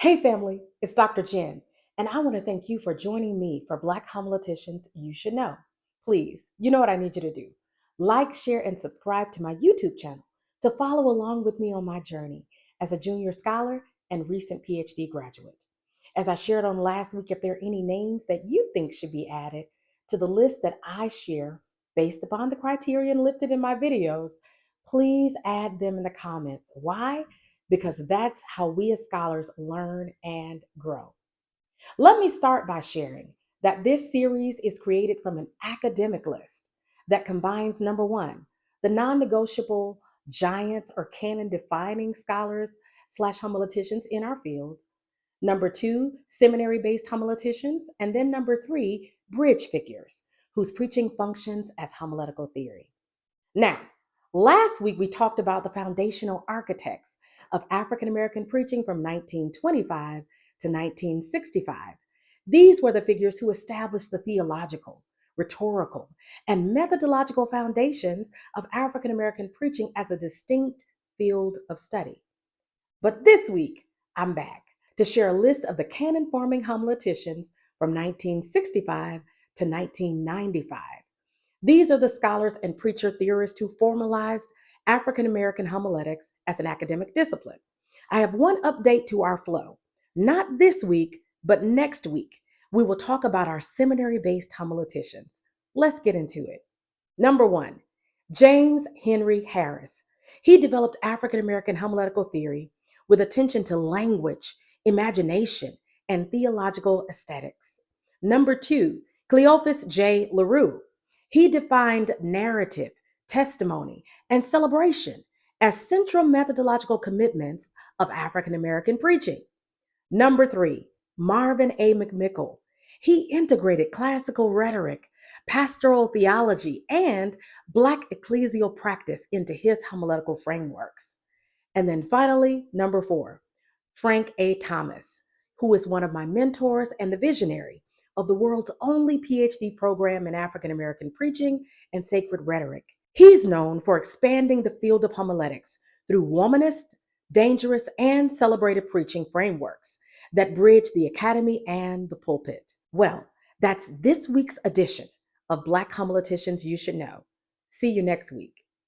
Hey family, it's Dr. Jen, and I want to thank you for joining me for Black Homileticians You Should Know. Please, you know what I need you to do. Like, share, and subscribe to my YouTube channel to follow along with me on my journey as a junior scholar and recent PhD graduate. As I shared on last week, if there are any names that you think should be added to the list that I share based upon the criterion lifted in my videos, please add them in the comments. Why? Because that's how we as scholars learn and grow. Let me start by sharing that this series is created from an academic list that combines number one, the non negotiable giants or canon defining scholars slash homileticians in our field, number two, seminary based homileticians, and then number three, bridge figures whose preaching functions as homiletical theory. Now, last week we talked about the foundational architects of African American preaching from 1925 to 1965. These were the figures who established the theological, rhetorical, and methodological foundations of African American preaching as a distinct field of study. But this week, I'm back to share a list of the canon forming homileticians from 1965 to 1995. These are the scholars and preacher theorists who formalized African American homiletics as an academic discipline. I have one update to our flow. Not this week, but next week, we will talk about our seminary based homileticians. Let's get into it. Number one, James Henry Harris. He developed African American homiletical theory with attention to language, imagination, and theological aesthetics. Number two, Cleophas J. LaRue. He defined narrative, testimony, and celebration as central methodological commitments of African American preaching. Number three, Marvin A. McMickle. He integrated classical rhetoric, pastoral theology, and Black ecclesial practice into his homiletical frameworks. And then finally, number four, Frank A. Thomas, who is one of my mentors and the visionary of the world's only PhD program in African American preaching and sacred rhetoric. He's known for expanding the field of homiletics through womanist, dangerous, and celebrated preaching frameworks that bridge the academy and the pulpit. Well, that's this week's edition of Black Homileticians You Should Know. See you next week.